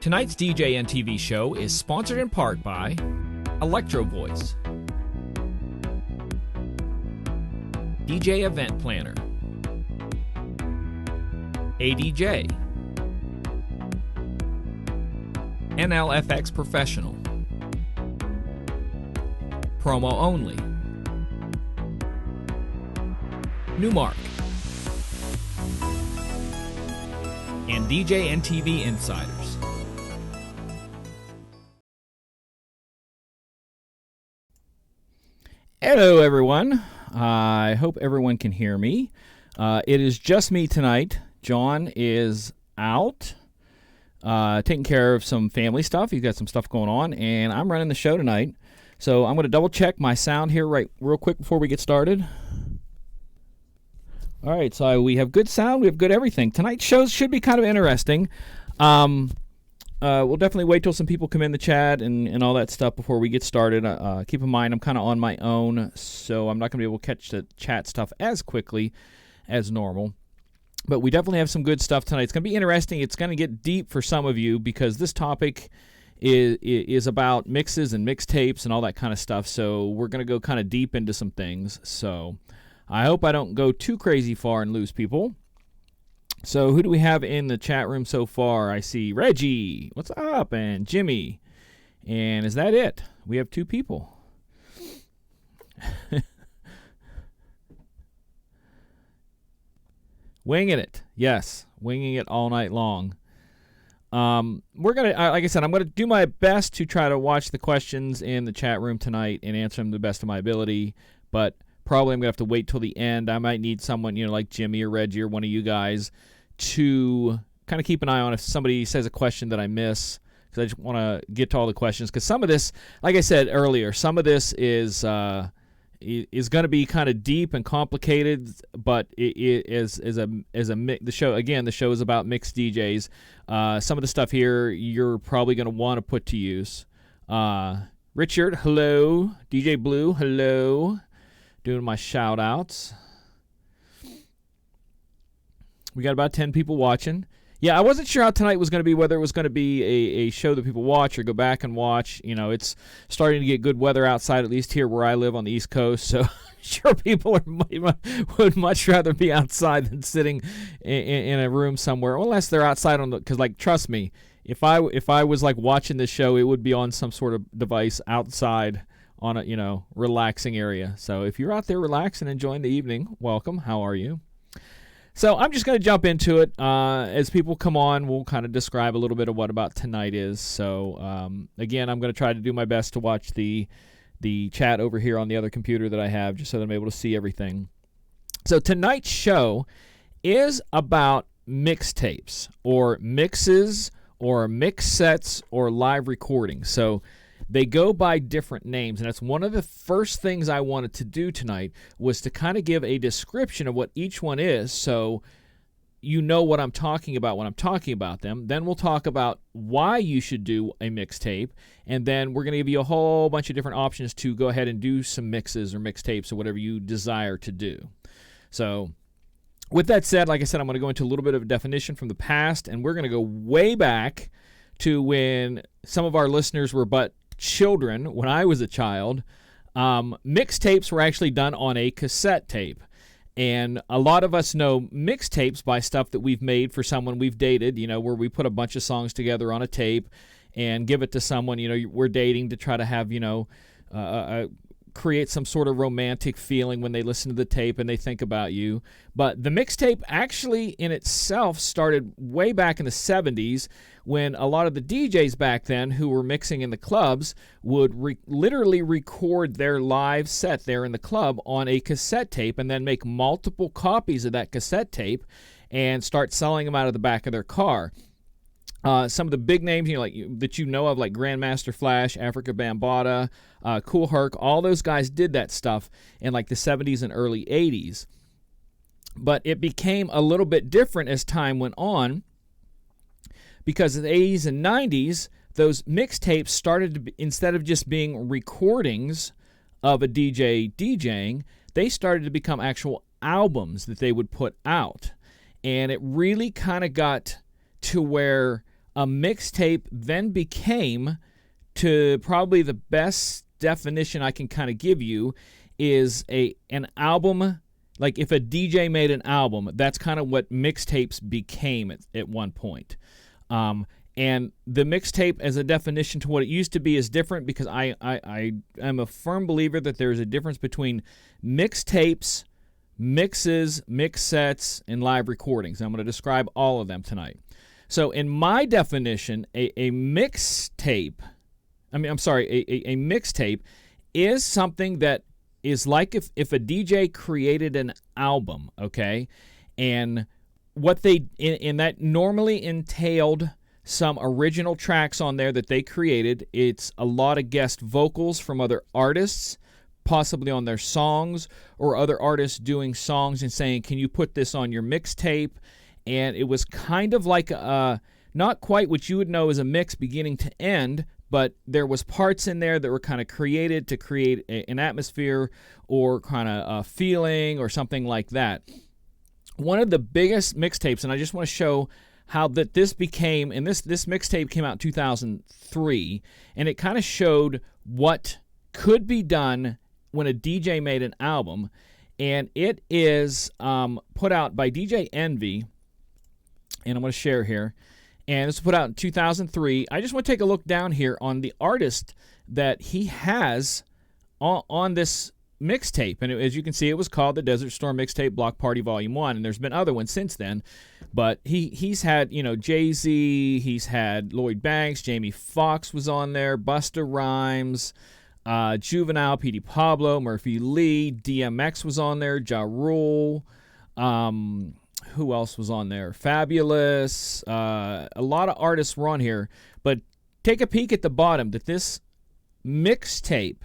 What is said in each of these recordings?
Tonight's DJNTV show is sponsored in part by Electro Voice, DJ Event Planner, ADJ, NLFX Professional, Promo Only, Newmark, and DJNTV Insiders. Hello, everyone. I hope everyone can hear me. It is just me tonight. John is out taking care of some family stuff. He's got some stuff going on, and I'm running the show tonight. So I'm going to double check my sound here real quick before we get started. All right, so we have good sound, we have good everything. Tonight's shows should be kind of interesting. We'll definitely wait till some people come in the chat and all that stuff before we get started. Keep in mind, I'm kind of on my own, so I'm not going to be able to catch the chat stuff as quickly as normal. But we definitely have some good stuff tonight. It's going to be interesting. It's going to get deep for some of you because this topic is about mixes and mixtapes and all that kind of stuff. So we're going to go kind of deep into some things. So I hope I don't go too crazy far and lose people. So who do we have in the chat room so far? I see Reggie. What's up? And Jimmy. And is that it? We have 2 people. Winging it. Yes. Winging it all night long. We're going to, like I said, I'm going to do my best to try to watch the questions in the chat room tonight and answer them to the best of my ability. But probably I'm going to have to wait till the end. I might need someone, like Jimmy or Reggie or one of you guys to kind of keep an eye on if somebody says a question that I miss, because I just want to get to all the questions. Because some of this, like I said earlier, some of this is going to be kind of deep and complicated, but it is the show is about mixed DJs. Some of the stuff here you're probably going to want to put to use. Richard, hello. DJ Blue, hello. Doing my shout outs. We got about 10 people watching. Yeah, I wasn't sure how tonight was going to be, whether it was going to be a show that people watch or go back and watch. It's starting to get good weather outside, at least here where I live on the East Coast. So I'm sure people would much rather be outside than sitting in a room somewhere, unless they're outside because, trust me, if I was watching this show, it would be on some sort of device outside on a relaxing area. So if you're out there relaxing and enjoying the evening, welcome. How are you? So I'm just going to jump into it. As people come on, we'll kind of describe a little bit of what about tonight is. So again, I'm going to try to do my best to watch the chat over here on the other computer that I have, just so that I'm able to see everything. So tonight's show is about mixtapes or mixes or mix sets or live recordings. So they go by different names, and that's one of the first things I wanted to do tonight, was to kind of give a description of what each one is, so you know what I'm talking about when I'm talking about them. Then we'll talk about why you should do a mixtape, and then we're going to give you a whole bunch of different options to go ahead and do some mixes or mixtapes or whatever you desire to do. So with that said, like I said, I'm going to go into a little bit of a definition from the past, and we're going to go way back to when some of our listeners were but children. When I was a child, mixtapes were actually done on a cassette tape, and a lot of us know mixtapes by stuff that we've made for someone we've dated, where we put a bunch of songs together on a tape and give it to someone we're dating, to try to have create some sort of romantic feeling when they listen to the tape and they think about you. But the mixtape actually in itself started way back in the 70s, when a lot of the DJs back then who were mixing in the clubs would literally record their live set there in the club on a cassette tape and then make multiple copies of that cassette tape and start selling them out of the back of their car. Some of the big names that you know of, like Grandmaster Flash, Africa Bambaataa, Kool Herc, all those guys did that stuff in the 70s and early 80s. But it became a little bit different as time went on, because in the 80s and 90s, those mixtapes started to be, instead of just being recordings of a DJ DJing, they started to become actual albums that they would put out. And it really kind of got to where a mixtape then became, to probably the best definition I can kind of give you, is an album. Like if a DJ made an album, that's kind of what mixtapes became at one point. And the mixtape as a definition to what it used to be is different, because I am a firm believer that there's a difference between mixtapes, mixes, mix sets, and live recordings. I'm going to describe all of them tonight. So in my definition, a mixtape, a mixtape is something that is like if a DJ created an album, okay? And what they, and that normally entailed some original tracks on there that they created. It's a lot of guest vocals from other artists, possibly on their songs, or other artists doing songs and saying, can you put this on your mixtape? And it was kind of like not quite what you would know as a mix beginning to end, but there was parts in there that were kind of created to create an atmosphere or kind of a feeling or something like that. One of the biggest mixtapes, and I just want to show how that this became, and this mixtape came out in 2003, and it kind of showed what could be done when a DJ made an album, and it is put out by DJNTV, and I'm going to share here, and it's put out in 2003. I just want to take a look down here on the artist that he has on this mixtape, and as you can see, it was called the Desert Storm Mixtape Block Party Volume 1, and there's been other ones since then, but he's had, Jay-Z, he's had Lloyd Banks, Jamie Foxx was on there, Busta Rhymes, Juvenile, P.D. Pablo, Murphy Lee, DMX was on there, Ja Rule, who else was on there? Fabulous, a lot of artists were on here, but take a peek at the bottom that this mixtape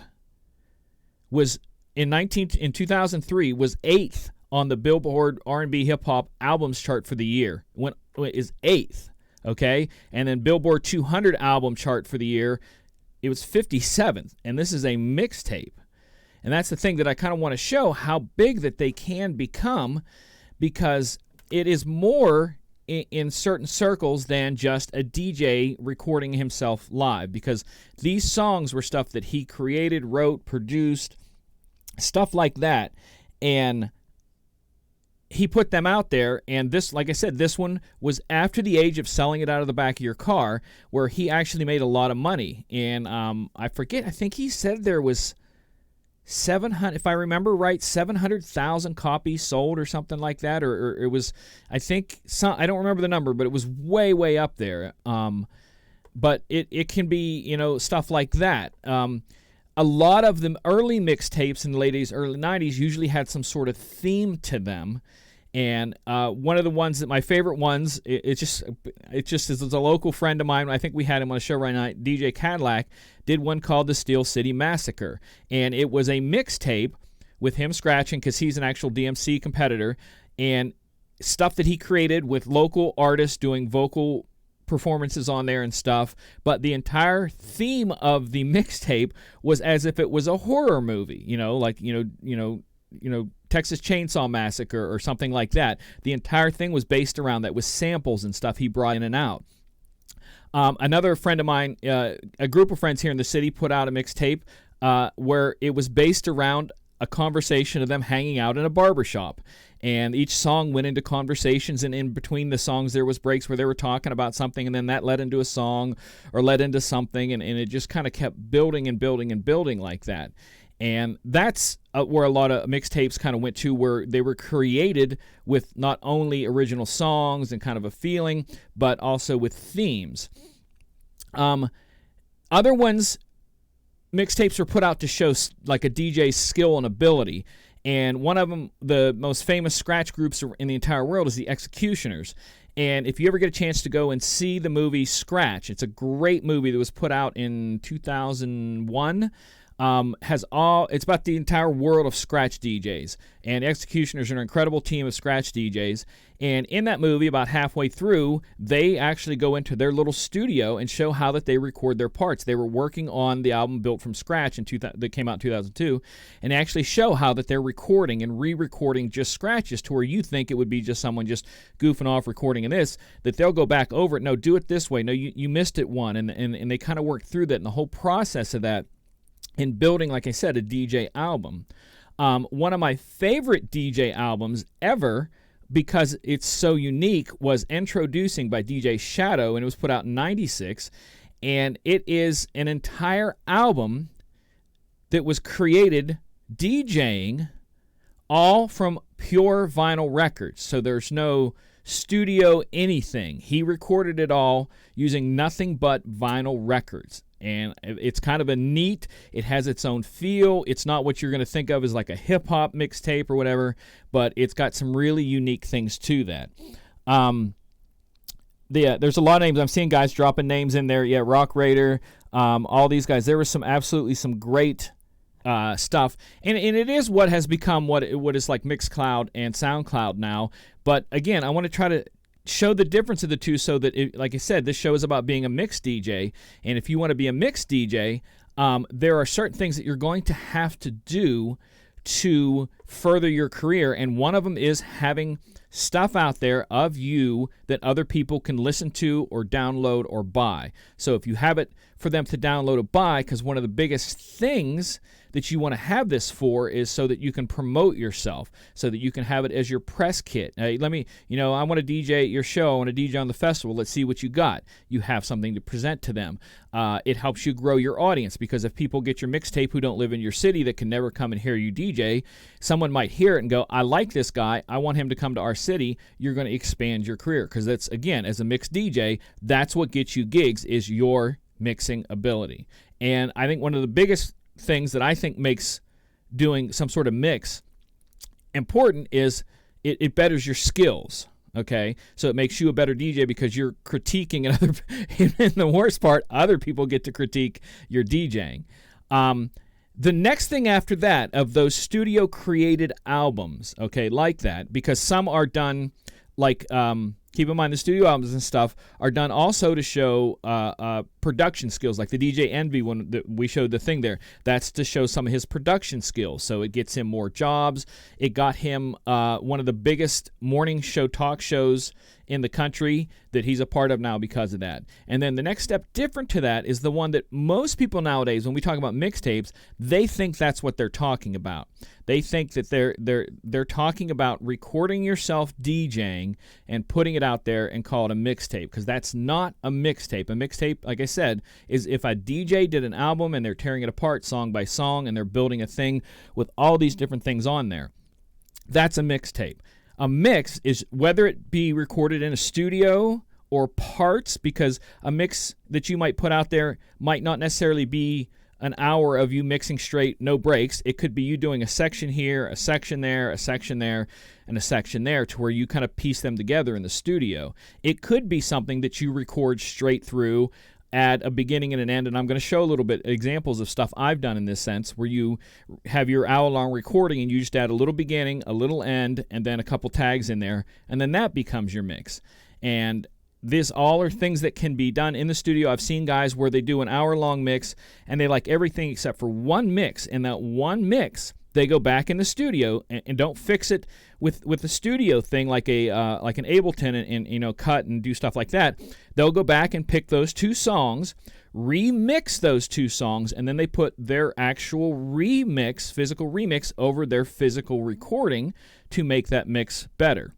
was in 2003 was 8th on the Billboard R&B Hip Hop Albums chart for the year. Is 8th, okay? And then Billboard 200 album chart for the year, it was 57th, and this is a mixtape. And that's the thing that I kind of want to show, how big that they can become, because it is more in certain circles than just a DJ recording himself live, because these songs were stuff that he created, wrote, produced, stuff like that, and he put them out there. And this, like I said, this one was after the age of selling it out of the back of your car, where he actually made a lot of money. And I forget, I think he said there was 700, if I remember right, 700,000 copies sold or something like that, or it was, I think, I don't remember the number, but it was way up there. But it can be, stuff like that. A lot of the early mixtapes in the late 80s, early 90s usually had some sort of theme to them. And one of the ones that my favorite ones, it's just is a local friend of mine. I think we had him on a show right now. DJ Cadillac did one called the Steel City Massacre. And it was a mixtape with him scratching, because he's an actual DMC competitor, and stuff that he created with local artists doing vocal performances on there and stuff. But the entire theme of the mixtape was as if it was a horror movie, like Texas Chainsaw Massacre or something like that. The entire thing was based around that, with samples and stuff he brought in and out. Another friend of mine, a group of friends here in the city, put out a mixtape where it was based around a conversation of them hanging out in a barbershop. And each song went into conversations, and in between the songs there was breaks where they were talking about something, and then that led into a song or led into something, and it just kind of kept building and building and building like that. And that's where a lot of mixtapes kind of went to, where they were created with not only original songs and kind of a feeling, but also with themes. Other ones, mixtapes were put out to show like a DJ's skill and ability. And one of them, the most famous scratch groups in the entire world, is the Executioners. And if you ever get a chance to go and see the movie Scratch, it's a great movie that was put out in 2001. it's about the entire world of scratch DJs, and Executioners are an incredible team of scratch DJs. And in that movie, about halfway through, they actually go into their little studio and show how that they record their parts. They were working on the album Built from Scratch that came out in 2002, and actually show how that they're recording and re-recording just scratches to where you think it would be just someone just goofing off recording in this, that they'll go back over it. No, do it this way. No, you missed it one, and they kind of work through that, and the whole process of that in building, like I said, a DJ album. One of my favorite DJ albums ever, because it's so unique, was Introducing by DJ Shadow, and it was put out in 96, and it is an entire album that was created DJing all from pure vinyl records. So there's no studio anything. He recorded it all using nothing but vinyl records. And it's kind of it has its own feel. It's not what you're going to think of as like a hip-hop mixtape or whatever, but it's got some really unique things to that. There's a lot of names. I'm seeing guys dropping names in there. Yeah, Rock Raider, all these guys. There was some great stuff. And it is what has become what is like Mixcloud and SoundCloud now. But again, I want to try to show the difference of the two, so that, like I said, this show is about being a mixed DJ. And if you want to be a mixed DJ, there are certain things that you're going to have to do to further your career. And one of them is having stuff out there of you that other people can listen to or download or buy. So if you have it for them to download or buy, because one of the biggest things that you want to have this for is so that you can promote yourself, so that you can have it as your press kit. Hey, I want to DJ at your show, I want to DJ on the festival, let's see what you got. You have something to present to them. It helps you grow your audience, because if people get your mixtape who don't live in your city, that can never come and hear you DJ, someone might hear it and go, I like this guy, I want him to come to our city. You're going to expand your career, because that's, again, as a mixed DJ, that's what gets you gigs, is your mixing ability. And I think one of the biggest things that I think makes doing some sort of mix important is it betters your skills. Okay, so it makes you a better DJ because you're critiquing and the worst part, other people get to critique your DJing. The next thing after that, of those studio created albums, okay, like that, because some are done like, keep in mind the studio albums and stuff are done also to show production skills, like the DJNTV one that we showed the thing there. That's to show some of his production skills. So it gets him more jobs. It got him one of the biggest morning show talk shows in the country that he's a part of now because of that. And then the next step different to that is the one that most people nowadays, when we talk about mixtapes, they think that's what they're talking about. They think that they're talking about recording yourself DJing and putting it out there and call it a mixtape, because that's not a mixtape. A mixtape, like I said, is if a DJ did an album and they're tearing it apart song by song and they're building a thing with all these different things on there. That's a mixtape. A mix is whether it be recorded in a studio or parts, because a mix that you might put out there might not necessarily be an hour of you mixing straight, no breaks. It could be you doing a section here, a section there, a section there, and a section there, to where you kind of piece them together in the studio. It could be something that you record straight through, add a beginning and an end, and I'm going to show a little bit examples of stuff I've done in this sense, where you have your hour-long recording and you just add a little beginning, a little end, and then a couple tags in there, and then that becomes your mix. And this all are things that can be done in the studio. I've seen guys where they do an hour-long mix, and they like everything except for one mix, and that one mix they go back in the studio and don't fix it with the studio thing like an Ableton and cut and do stuff like that. They'll go back and pick those two songs, remix those two songs, and then they put their actual physical remix over their physical recording to make that mix better.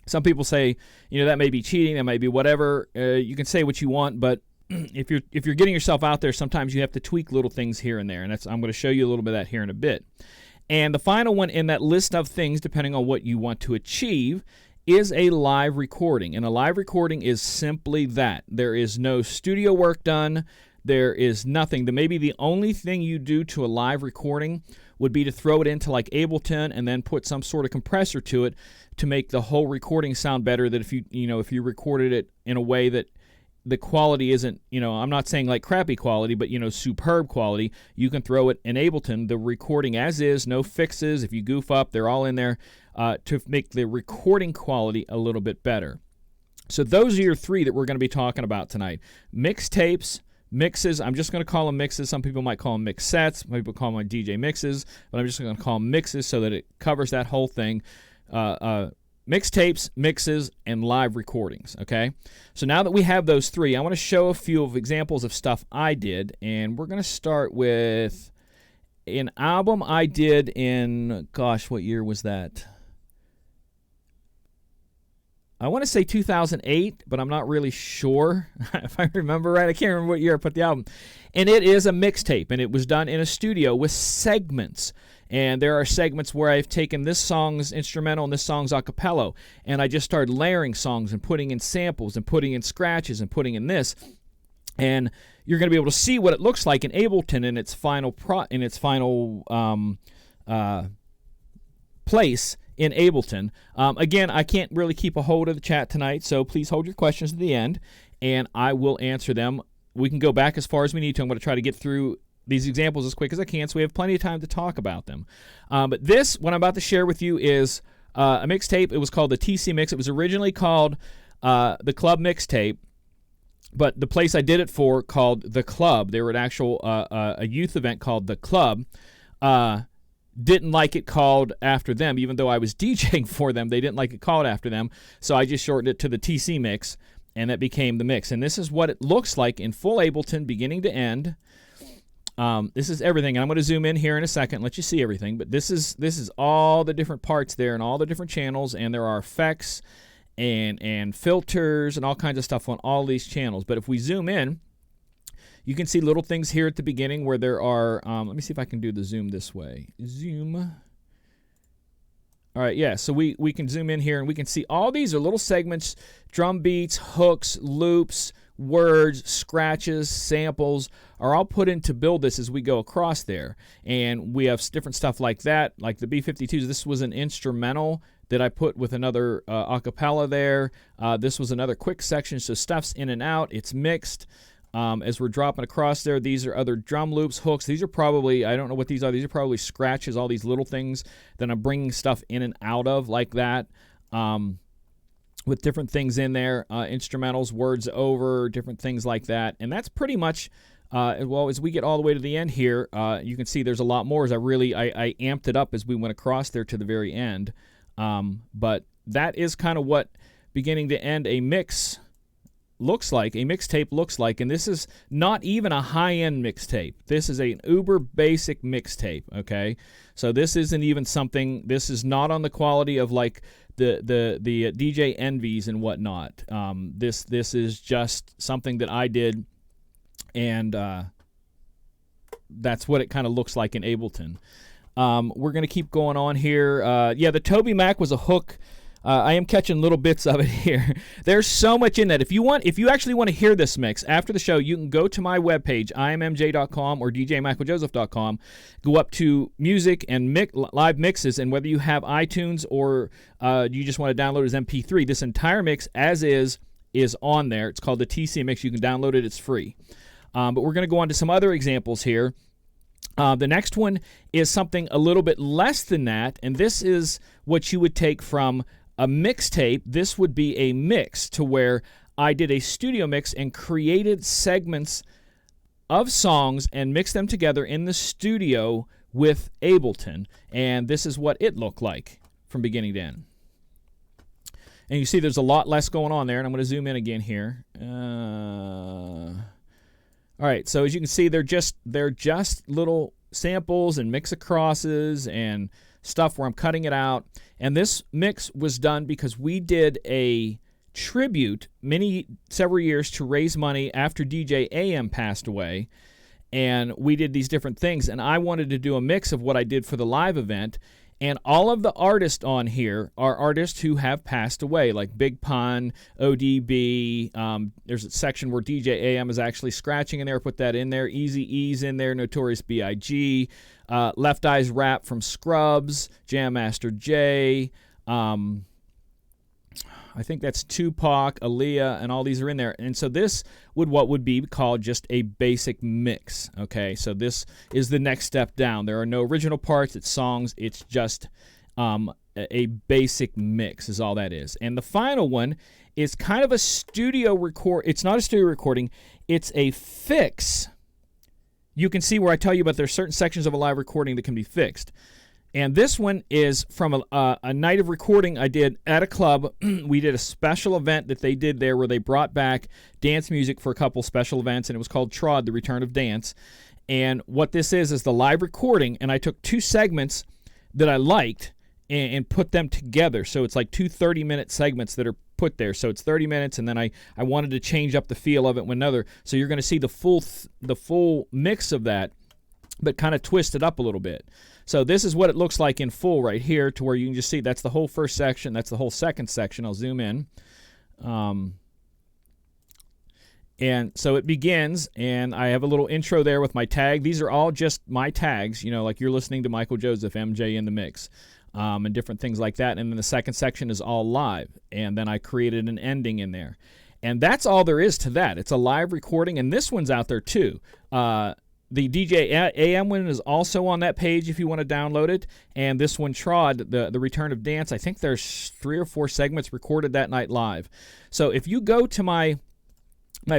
Some people say, that may be cheating, that may be whatever. You can say what you want, but if you're getting yourself out there, sometimes you have to tweak little things here and there, and I'm going to show you a little bit of that here in a bit. And the final one in that list of things, depending on what you want to achieve, is a live recording. And a live recording is simply that. There is no studio work done. There is nothing. Maybe the only thing you do to a live recording would be to throw it into like Ableton and then put some sort of compressor to it to make the whole recording sound better. That if you recorded it in a way that the quality isn't, I'm not saying like crappy quality, but, superb quality, you can throw it in Ableton, the recording as is, no fixes. If you goof up, they're all in there to make the recording quality a little bit better. So those are your three that we're going to be talking about tonight. Mixtapes, mixes. I'm just going to call them mixes. Some people might call them mix sets. Some people call them DJ mixes, but I'm just going to call them mixes so that it covers that whole thing. Mixtapes, mixes, and live recordings, okay? So now that we have those three, I want to show a few of examples of stuff I did, and we're going to start with an album I did in, gosh, what year was that? I want to say 2008, but I'm not really sure if I remember right. I can't remember what year I put the album. And it is a mixtape, and it was done in a studio with segments. And there are segments where I've taken this song's instrumental and this song's a cappella, and I just started layering songs and putting in samples and putting in scratches and putting in this. And you're going to be able to see what it looks like in Ableton in its final place in Ableton. Again, I can't really keep a hold of the chat tonight, so please hold your questions to the end, and I will answer them. We can go back as far as we need to. I'm going to try to get through these examples as quick as I can, so we have plenty of time to talk about them. But this, what I'm about to share with you, is a mixtape. It was called the TC Mix. It was originally called the Club Mixtape, but the place I did it for called The Club, they were an actual a youth event called The Club, didn't like it called after them, even though I was DJing for them. They didn't like it called after them, so I just shortened it to the TC Mix, and that became the mix. And this is what it looks like in full Ableton, beginning to end. This is everything, and I'm going to zoom in here in a second and let you see everything, but this is all the different parts there and all the different channels, and there are effects and filters and all kinds of stuff on all these channels. But if we zoom in, you can see little things here at the beginning where there are, let me see if I can do the zoom this way. Zoom. All right, yeah, so we can zoom in here and we can see all these are little segments, drum beats, hooks, loops, words, scratches, samples are all put in to build this as we go across there. And we have different stuff like that, like the B-52s. This was an instrumental that I put with another a cappella there. This was another quick section, so stuff's in and out. It's mixed. As we're dropping across there, these are other drum loops, hooks. These are probably, I don't know what these are. These are probably scratches, all these little things that I'm bringing stuff in and out of like that. With different things in there, instrumentals, words over, different things like that. And that's pretty much, well, as we get all the way to the end here, you can see there's a lot more as I amped it up as we went across there to the very end. But that is kind of what beginning to end a mix looks like, a mixtape looks like. And this is not even a high-end mixtape. This is an uber basic mixtape, okay? So this isn't even something, this is not on the quality of like the DJNTVs and whatnot. This is just something that I did, and that's what it kind of looks like in Ableton. We're going to keep going on here. Yeah, the Toby Mac was a hook. I am catching little bits of it here. There's so much in that. If you actually want to hear this mix after the show, you can go to my webpage, immj.com or djmichaeljoseph.com, go up to music and live mixes, and whether you have iTunes or you just want to download it as MP3, this entire mix as is on there. It's called the TC Mix. You can download it. It's free. But we're going to go on to some other examples here. The next one is something a little bit less than that, and this is what you would take from a mixtape. This would be a mix to where I did a studio mix and created segments of songs and mixed them together in the studio with Ableton, and this is what it looked like from beginning to end. And you see there's a lot less going on there, and I'm going to zoom in again here. All right, so as you can see, they're just little samples and mix acrosses and stuff where I'm cutting it out. And this mix was done because we did a tribute several years to raise money after DJ AM passed away, and we did these different things. And I wanted to do a mix of what I did for the live event. And all of the artists on here are artists who have passed away, like Big Pun, ODB. There's a section where DJ AM is actually scratching in there. Put that in there. Eazy-E's in there. Notorious B.I.G. Left Eye's Rap from Scrubs. Jam Master Jay. I think that's Tupac, Aaliyah, and all these are in there. And so this what would be called just a basic mix. Okay, so this is the next step down. There are no original parts. It's songs. It's just a basic mix is all that is. And the final one is kind of a studio record. It's not a studio recording. It's a fix. You can see where I tell you about there's certain sections of a live recording that can be fixed. And this one is from a night of recording I did at a club. We did a special event that they did there where they brought back dance music for a couple special events, and it was called Trod, The Return of Dance. And what this is the live recording, and I took two segments that I liked and put them together. So it's like two 30-minute segments that are put there. So it's 30 minutes, and then I wanted to change up the feel of it with another. So you're going to see the full mix of that, but kind of twist it up a little bit. So this is what it looks like in full right here, to where you can just see that's the whole first section. That's the whole second section. I'll zoom in. And so it begins, and I have a little intro there with my tag. These are all just my tags, like you're listening to Michael Joseph, MJ in the Mix, and different things like that. And then the second section is all live, and then I created an ending in there. And that's all there is to that. It's a live recording, and this one's out there too. The DJ AM one is also on that page if you want to download it. And this one, Trod, the Return of Dance, I think there's 3 or 4 segments recorded that night live. So if you go to my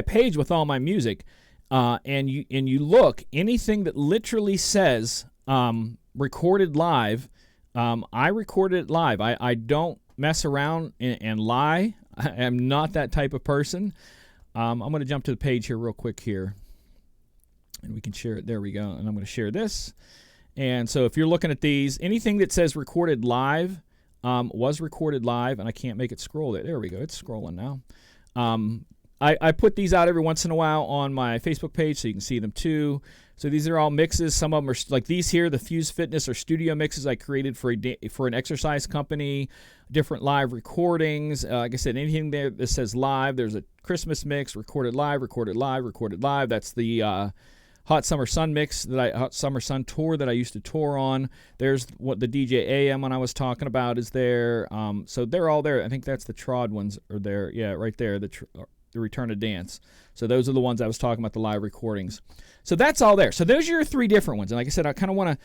page with all my music, and you look, anything that literally says recorded live, I recorded it live. I don't mess around and lie. I am not that type of person. I'm going to jump to the page here real quick here. And we can share it. There we go. And I'm going to share this. And so if you're looking at these, anything that says recorded live was recorded live. And I can't make it scroll. There we go. It's scrolling now. I put these out every once in a while on my Facebook page so you can see them too. So these are all mixes. Some of them are like these here, the Fuse Fitness or studio mixes I created for an exercise company, different live recordings. Like I said, anything there that says live, there's a Christmas mix, recorded live, recorded live, recorded live. That's the Hot Summer Sun mix, Hot Summer Sun tour that I used to tour on. There's what the DJ AM one I was talking about is there. So they're all there. I think that's the Trod ones are there. Yeah, right there, the Return of Dance. So those are the ones I was talking about, the live recordings. So that's all there. So those are your 3 different ones. And like I said, I kind of want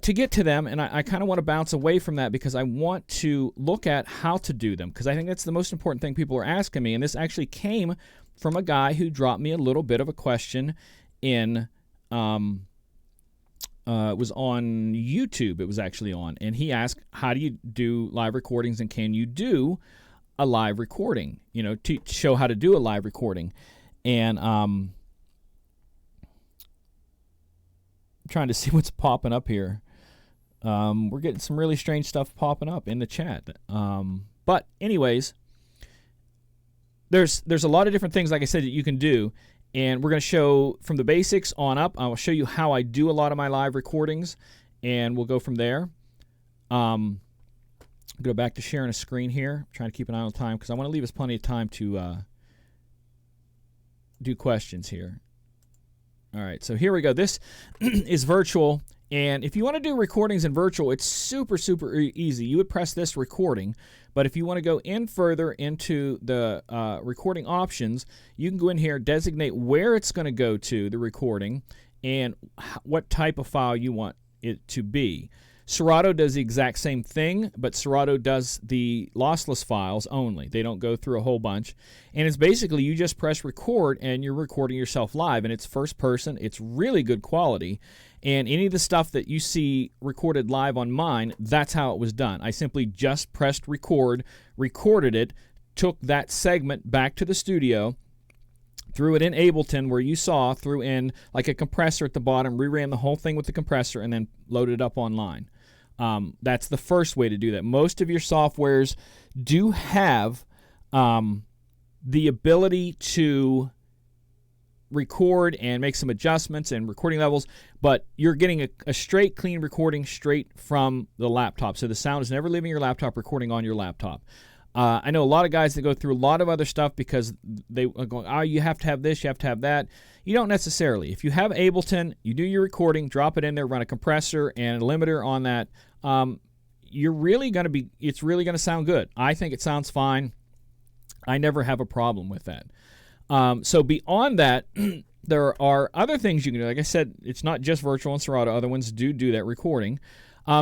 to get to them, and I kind of want to bounce away from that because I want to look at how to do them, because I think that's the most important thing people are asking me. And this actually came from a guy who dropped me a little bit of a question in it was on YouTube. It was actually on, and he asked, how do you do live recordings, and can you do a live recording, to show how to do a live recording. And trying to see what's popping up here. We're getting some really strange stuff popping up in the chat. But anyways, there's a lot of different things, like I said, that you can do. And we're going to show from the basics on up. I will show you how I do a lot of my live recordings, and we'll go from there. Go back to sharing a screen here. I'm trying to keep an eye on time because I want to leave us plenty of time to do questions here. All right, so here we go. This is virtual, and if you want to do recordings in virtual, it's super, super easy. You would press this recording, but if you want to go in further into the recording options, you can go in here, designate where it's going to go to, the recording, and what type of file you want it to be. Serato does the exact same thing, but Serato does the lossless files only. They don't go through a whole bunch. And it's basically you just press record and you're recording yourself live. And it's first person. It's really good quality. And any of the stuff that you see recorded live on mine, that's how it was done. I simply just pressed record, recorded it, took that segment back to the studio, threw it in Ableton where you saw, threw in like a compressor at the bottom, reran the whole thing with the compressor, and then loaded it up online. That's the first way to do that. Most of your softwares do have the ability to record and make some adjustments and recording levels, but you're getting a straight, clean recording straight from the laptop. So the sound is never leaving your laptop, recording on your laptop. I know a lot of guys that go through a lot of other stuff because they are going, oh, you have to have this, you have to have that. You don't necessarily. If you have Ableton, you do your recording, drop it in there, run a compressor and a limiter on that. you're really going to be, it's really going to sound good. I think it sounds fine. I never have a problem with that. So beyond that, there are other things you can do. Like I said, it's not just virtual and Serato. Other ones do that recording.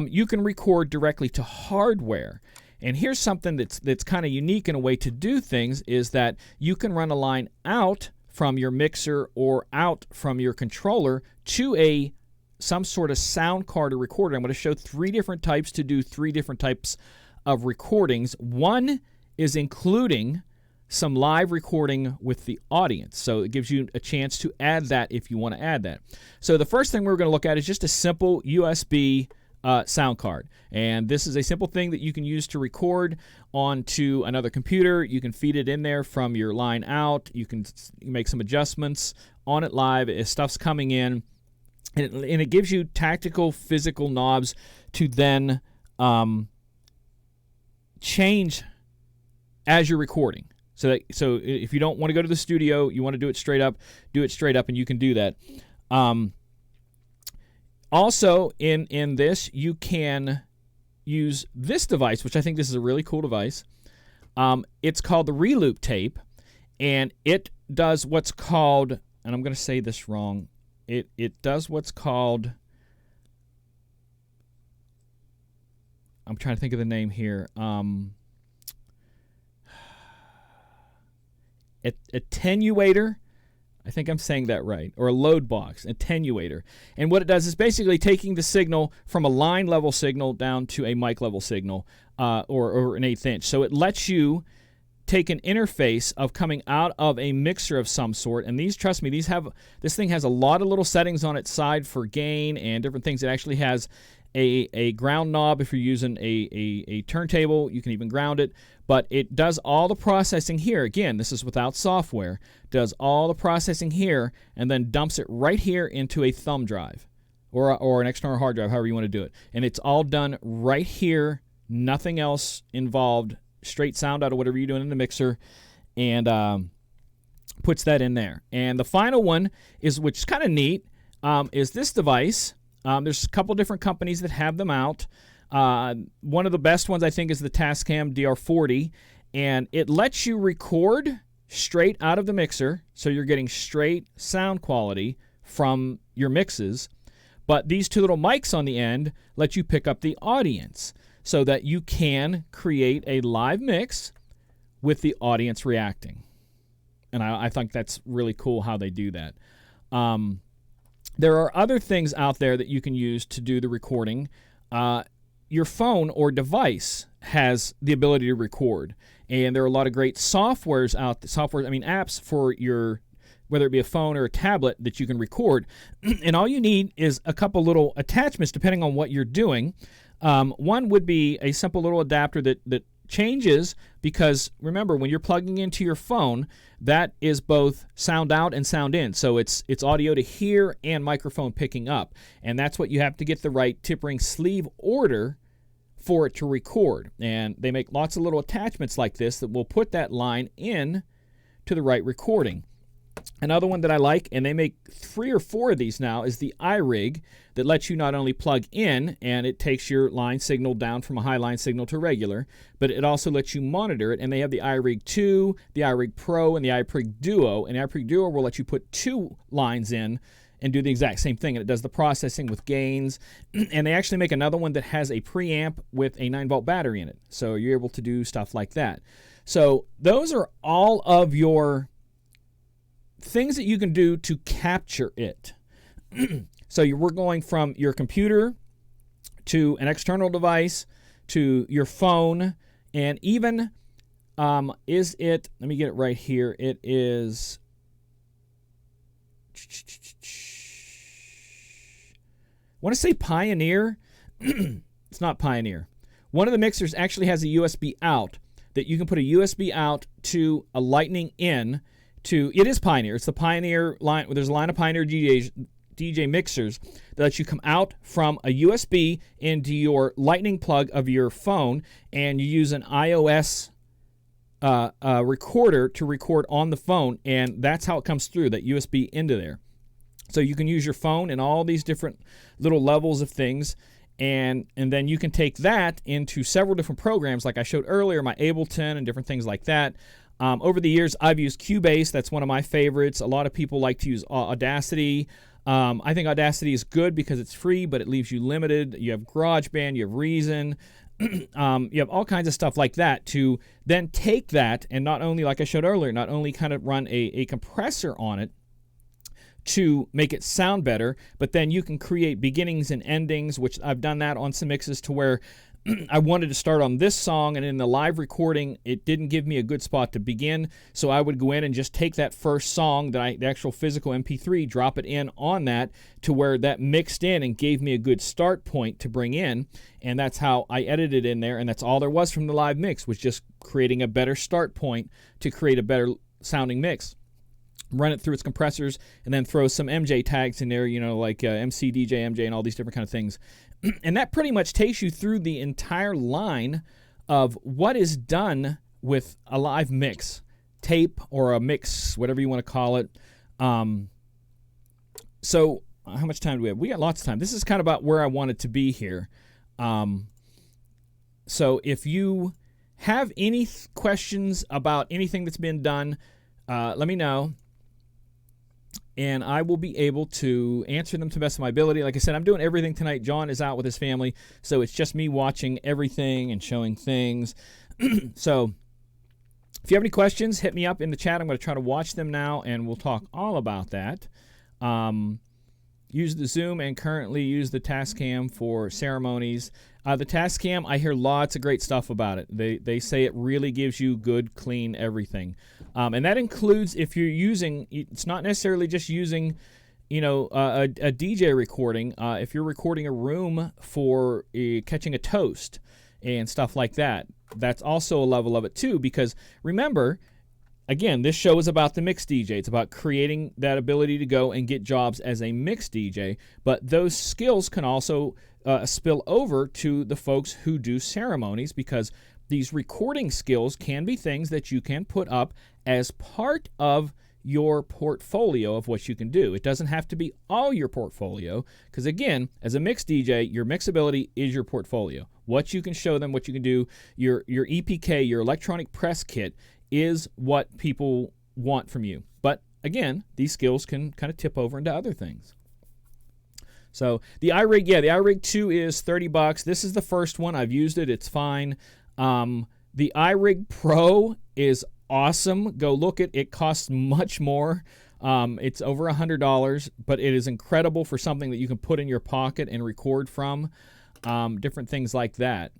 You can record directly to hardware. And here's something that's kind of unique in a way to do things, is that you can run a line out from your mixer or out from your controller to some sort of sound card or recorder. I'm going to show 3 different types to do 3 different types of recordings. One is including some live recording with the audience. So it gives you a chance to add that if you want to add that. So the first thing we're going to look at is just a simple USB sound card. And this is a simple thing that you can use to record onto another computer. You can feed it in there from your line out. You can make some adjustments on it live as stuff's coming in. And it gives you tactical physical knobs to then change as you're recording. So if you don't want to go to the studio, you want to do it straight up, and you can do that. Also, in this, you can use this device, which I think this is a really cool device. It's called the Reloop tape, and it does what's called, and I'm going to say this wrong, it does what's called, I'm trying to think of the name here, attenuator. I think I'm saying that right. Or a load box, attenuator. And what it does is basically taking the signal from a line level signal down to a mic level signal, or an 1/8 inch. So it lets you take an interface of coming out of a mixer of some sort. And these, trust me, this thing has a lot of little settings on its side for gain and different things. It actually has a ground knob if you're using a turntable. You can even ground it. But it does all the processing here. Again, this is without software. Does all the processing here and then dumps it right here into a thumb drive or an external hard drive, however you want to do it. And it's all done right here. Nothing else involved. Straight sound out of whatever you're doing in the mixer, and puts that in there. And the final one is, which is kind of neat, is this device. There's a couple different companies that have them out. One of the best ones, I think, is the Tascam DR40, and it lets you record straight out of the mixer, so you're getting straight sound quality from your mixes. But these 2 little mics on the end let you pick up the audience, so that you can create a live mix with the audience reacting. And I think that's really cool how they do that. There are other things out there that you can use to do the recording. Your phone or device has the ability to record, and there are a lot of great apps for your, whether it be a phone or a tablet, that you can record. And all you need is a couple little attachments depending on what you're doing. One would be a simple little adapter that changes, because remember, when you're plugging into your phone, that is both sound out and sound in. So it's audio to hear and microphone picking up. And that's what you have to get the right tip ring sleeve order for it to record. And they make lots of little attachments like this that will put that line in to the right recording. Another one that I like, and they make 3 or 4 of these now, is the iRig, that lets you not only plug in and it takes your line signal down from a high line signal to regular, but it also lets you monitor it. And they have the iRig 2, the iRig Pro, and the iRig Duo. And the iRig Duo will let you put 2 lines in and do the exact same thing. And it does the processing with gains. And they actually make another one that has a preamp with a 9-volt battery in it. So you're able to do stuff like that. So those are all of your things that you can do to capture it. So we're going from your computer to an external device to your phone, and even let me get it right here. It is, I want to say Pioneer. It's not Pioneer. One of the mixers actually has a USB out that you can put a USB out to a Lightning in. It is Pioneer. It's the Pioneer line. There's a line of Pioneer DJ mixers that lets you come out from a USB into your Lightning plug of your phone, and you use an iOS recorder to record on the phone, and that's how it comes through, that USB into there. So you can use your phone in all these different little levels of things, And then you can take that into several different programs, like I showed earlier, my Ableton and different things like that. Over the years, I've used Cubase. That's one of my favorites. A lot of people like to use Audacity. I think Audacity is good because it's free, but it leaves you limited. You have GarageBand, you have Reason. You have all kinds of stuff like that to then take that and not only, like I showed earlier, not only kind of run a compressor on it to make it sound better, but then you can create beginnings and endings, which I've done that on some mixes to where I wanted to start on this song, and in the live recording, it didn't give me a good spot to begin, so I would go in and just take that first song, the actual physical MP3, drop it in on that to where that mixed in and gave me a good start point to bring in, and that's how I edited in there, and that's all there was from the live mix, was just creating a better start point to create a better sounding mix. Run it through its compressors, and then throw some MJ tags in there, like MC, DJ, MJ, and all these different kind of things. And that pretty much takes you through the entire line of what is done with a live mix, tape or a mix, whatever you want to call it. So how much time do we have? We got lots of time. This is kind of about where I wanted to be here. So if you have any questions about anything that's been done, let me know, and I will be able to answer them to the best of my ability. Like I said, I'm doing everything tonight. John is out with his family, so it's just me watching everything and showing things. So if you have any questions, hit me up in the chat. I'm going to try to watch them now, and we'll talk all about that. Use the Zoom and currently use the Tascam for ceremonies. The Tascam, I hear lots of great stuff about it. They say it really gives you good, clean everything. And that includes if you're using, it's not necessarily just using, a DJ recording. If you're recording a room for catching a toast and stuff like that, that's also a level of it too. Because remember, again, this show is about the mix DJ. It's about creating that ability to go and get jobs as a mix DJ. But those skills can also spill over to the folks who do ceremonies, because these recording skills can be things that you can put up as part of your portfolio of what you can do. It doesn't have to be all your portfolio, because again, as a mix DJ, your mixability is your portfolio. What you can show them, what you can do, your EPK, your electronic press kit, is what people want from you. But again, these skills can kind of tip over into other things. So the iRig, the iRig 2 is $30. This is the first one. I've used it. It's fine. The iRig Pro is awesome. Go look it. It costs much more. It's over $100, but it is incredible for something that you can put in your pocket and record from. Different things like that.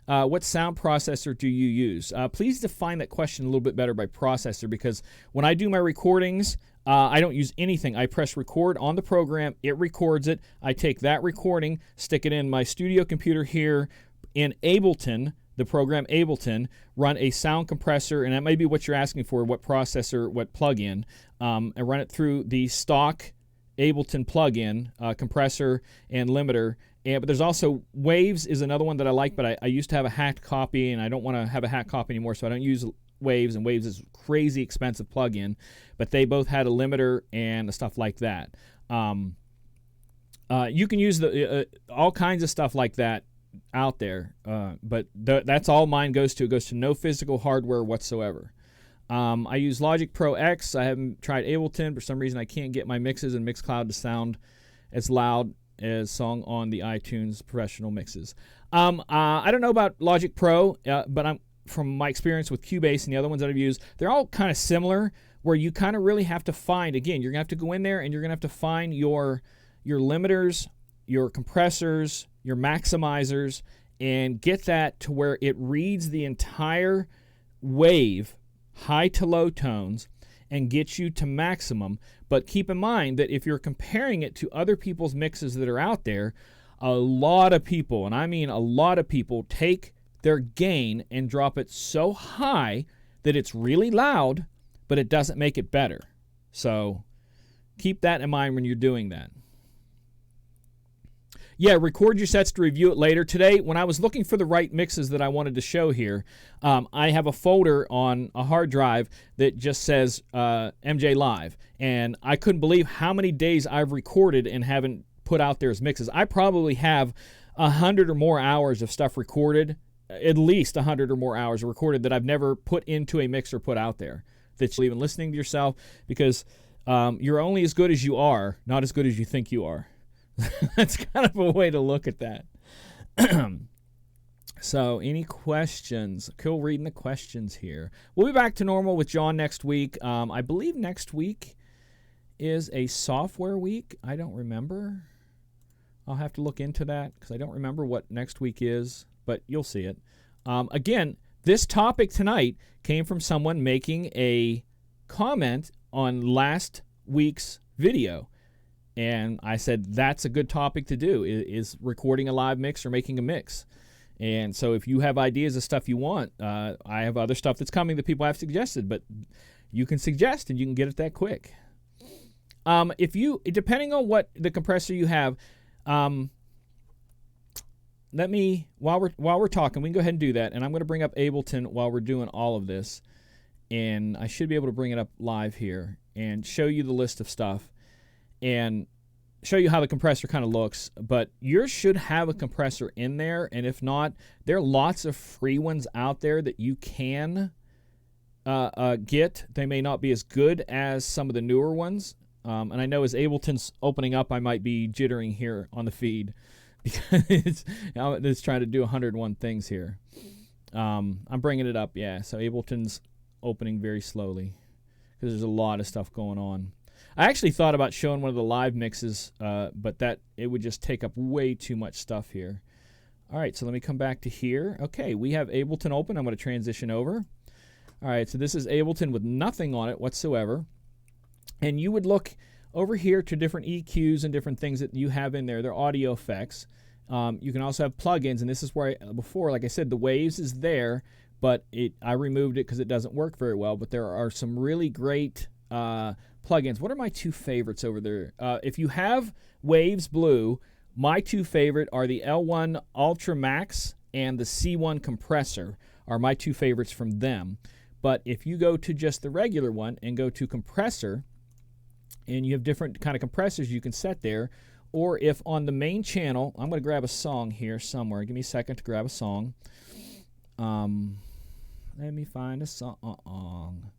What sound processor do you use? Please define that question a little bit better by processor, because when I do my recordings, I don't use anything. I press record on the program. It records it. I take that recording, stick it in my studio computer here in Ableton, the program Ableton, run a sound compressor, and that may be what you're asking for, what processor, what plugin, and run it through the stock Ableton plugin, compressor and limiter. But there's also Waves is another one that I like, but I used to have a hacked copy, and I don't want to have a hacked copy anymore, so I don't use Waves, and Waves is a crazy expensive plugin, but they both had a limiter and stuff like that. You can use all kinds of stuff like that out there, but that's all mine goes to. It goes to no physical hardware whatsoever. I use Logic Pro X. I haven't tried Ableton. For some reason, I can't get my mixes in Mixcloud to sound as loud as song on the iTunes professional mixes. I don't know about Logic Pro, but from my experience with Cubase and the other ones that I've used, they're all kind of similar, where you kind of really have to find, again, you're going to have to go in there and you're going to have to find your limiters, your compressors, your maximizers, and get that to where it reads the entire wave, high to low tones, and gets you to maximum. But keep in mind that if you're comparing it to other people's mixes that are out there, a lot of people, and I mean a lot of people, take their gain and drop it so high that it's really loud, but it doesn't make it better. So keep that in mind when you're doing that. Yeah, record your sets to review it later. Today, when I was looking for the right mixes that I wanted to show here, I have a folder on a hard drive that just says MJ Live. And I couldn't believe how many days I've recorded and haven't put out there as mixes. I probably have 100 or more hours of stuff recorded, at least 100 or more hours recorded that I've never put into a mix or put out there. That you're even listening to yourself, because you're only as good as you are, not as good as you think you are. That's kind of a way to look at that. So, any questions? Cool, reading the questions here. We'll be back to normal with John next week. I believe next week is a software week. I don't remember. I'll have to look into that because I don't remember what next week is, but you'll see it. Again, this topic tonight came from someone making a comment on last week's video. And I said, that's a good topic to do, is recording a live mix or making a mix. And so if you have ideas of stuff you want, I have other stuff that's coming that people have suggested, but you can suggest and you can get it that quick. Depending on what the compressor you have, while we're talking, we can go ahead and do that. And I'm going to bring up Ableton while we're doing all of this. And I should be able to bring it up live here and show you the list of stuff and show you how the compressor kind of looks. But yours should have a compressor in there, and if not, there are lots of free ones out there that you can get. They may not be as good as some of the newer ones, and I know as Ableton's opening up, I might be jittering here on the feed because it's trying to do 101 things here. I'm bringing it up, yeah. So Ableton's opening very slowly because there's a lot of stuff going on. I actually thought about showing one of the live mixes, but it would just take up way too much stuff here. All right, so let me come back to here. Okay, we have Ableton open. I'm going to transition over. All right, so this is Ableton with nothing on it whatsoever. And you would look over here to different EQs and different things that you have in there. They're audio effects. You can also have plugins, and this is where before, like I said, the Waves is there, but I removed it because it doesn't work very well. But there are some really great plugins. What are my two favorites over there? If you have Waves Blue, my two favorite are the L1 Ultra Max and the C1 compressor are my two favorites from them. But if you go to just the regular one and go to compressor, and you have different kind of compressors you can set there, or if on the main channel, I'm going to grab a song here somewhere. Give me a second to grab a song. Let me find a song.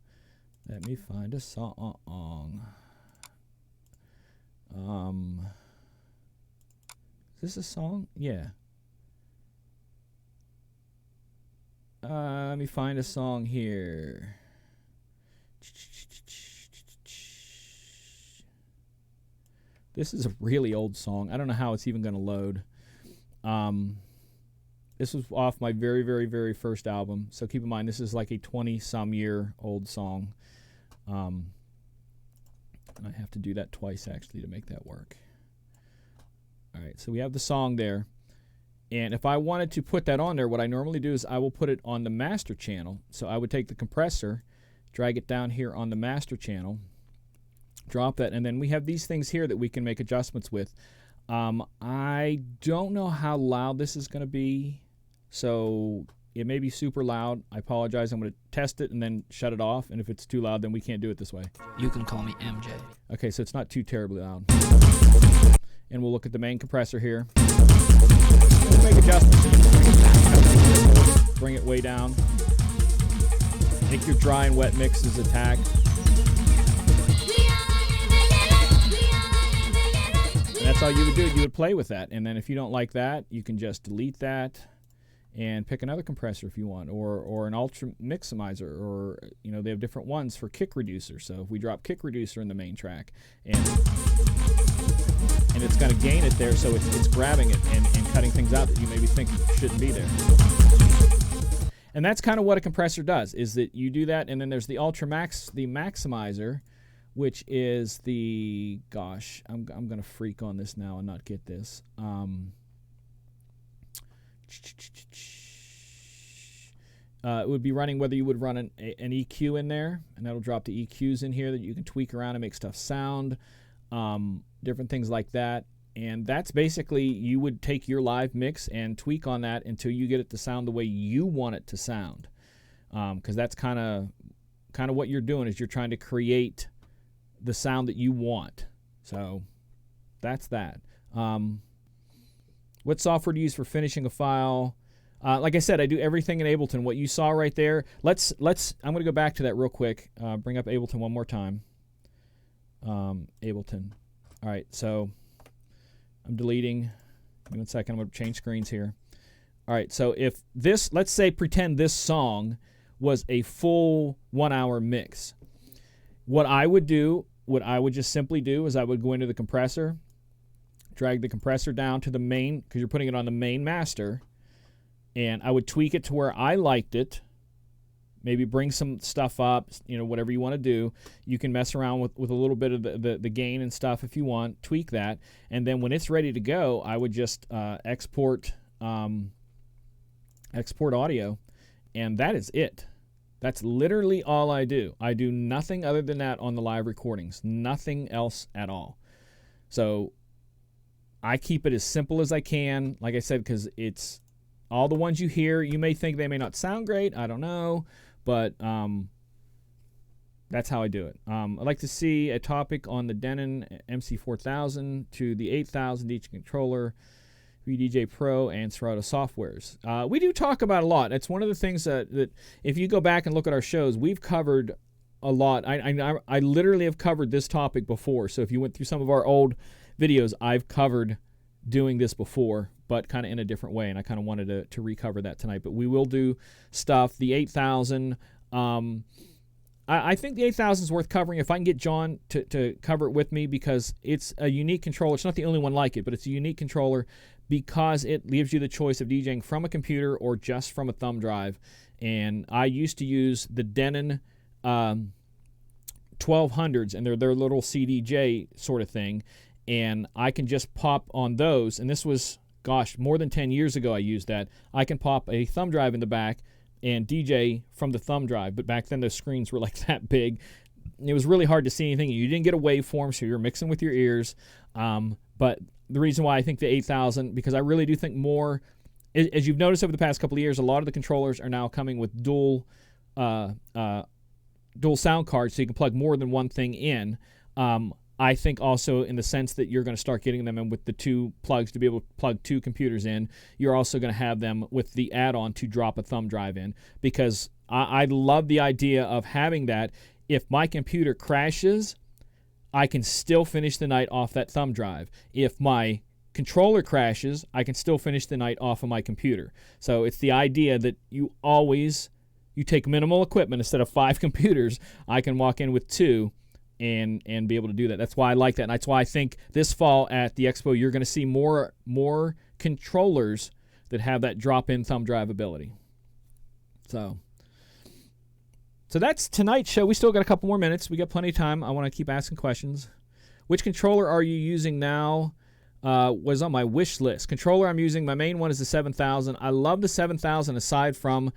Let me find a song. Is this a song? Yeah. Let me find a song here. This is a really old song. I don't know how it's even going to load. This was off my very, very, very first album. So keep in mind, this is like a 20-some-year-old song. I have to do that twice, actually, to make that work. All right, so we have the song there. And if I wanted to put that on there, what I normally do is I will put it on the master channel. So I would take the compressor, drag it down here on the master channel, drop that, and then we have these things here that we can make adjustments with. I don't know how loud this is going to be, so it may be super loud. I apologize. I'm going to test it and then shut it off, and if it's too loud, then we can't do it this way. You can call me MJ. Okay, so it's not too terribly loud. And we'll look at the main compressor here. We'll make adjustments. Bring it way down. Make your dry and wet mixes attack. And that's all you would do. You would play with that. And then if you don't like that, you can just delete that and pick another compressor if you want, or an ultra miximizer, or they have different ones for kick reducer. So if we drop kick reducer in the main track, and it's going to gain it there, so it's grabbing it and cutting things out that you maybe think shouldn't be there. And that's kind of what a compressor does, is that you do that, and then there's the Ultra Max, the maximizer, which is the, gosh, I'm going to freak on this now and not get this. It would be running whether you would run an EQ in there, and that'll drop the EQs in here that you can tweak around and make stuff sound, different things like that. And that's basically, you would take your live mix and tweak on that until you get it to sound the way you want it to sound, because that's kind of what you're doing, is you're trying to create the sound that you want. So that's that. What software do you use for finishing a file? Like I said, I do everything in Ableton. What you saw right there. I'm going to go back to that real quick. Bring up Ableton one more time. Ableton. All right, so I'm deleting. Give me 1 second. I'm going to change screens here. All right, so if this, let's say, pretend this song was a full 1 hour mix. What I would just simply do is I would go into the compressor, drag the compressor down to the main, because you're putting it on the main master, and I would tweak it to where I liked it. Maybe bring some stuff up, whatever you want to do. You can mess around with a little bit of the gain and stuff if you want. Tweak that. And then when it's ready to go, I would just export audio. And that is it. That's literally all I do. I do nothing other than that on the live recordings. Nothing else at all. So I keep it as simple as I can. Like I said, because it's all the ones you hear. You may think they may not sound great. I don't know. But that's how I do it. I'd like to see a topic on the Denon MC4000 to the 8000 DJ controller, VDJ Pro, and Serato softwares. We do talk about a lot. It's one of the things that if you go back and look at our shows, we've covered a lot. I literally have covered this topic before. So if you went through some of our old videos, I've covered doing this before, but kind of in a different way, and I kind of wanted to recover that tonight. But we will do stuff. The 8000, I think the 8000 is worth covering if I can get John to cover it with me, because it's a unique controller. It's not the only one like it, but it's a unique controller because it gives you the choice of DJing from a computer or just from a thumb drive. And I used to use the Denon 1200s, and they're their little CDJ sort of thing, and I can just pop on those, and this was, gosh, more than 10 years ago I used that. I can pop a thumb drive in the back and DJ from the thumb drive, but back then the screens were like that big. It was really hard to see anything. You didn't get a waveform, so you're mixing with your ears. But the reason why I think the 8000, because I really do think more, as you've noticed over the past couple of years, a lot of the controllers are now coming with dual sound cards, so you can plug more than one thing in. I think also in the sense that you're going to start getting them in with the two plugs to be able to plug two computers in. You're also going to have them with the add-on to drop a thumb drive in, because I love the idea of having that. If my computer crashes, I can still finish the night off that thumb drive. If my controller crashes, I can still finish the night off of my computer. So it's the idea that you take minimal equipment. Instead of 5 computers, I can walk in with 2 and be able to do that. That's why I like that. And that's why I think this fall at the expo you're going to see more controllers that have that drop-in thumb drive ability. So that's tonight's show. We still got a couple more minutes. We got plenty of time. I want to keep asking questions. Which controller are you using now? Was on my wish list. Controller I'm using, my main one is the 7000. I love the 7000 aside from,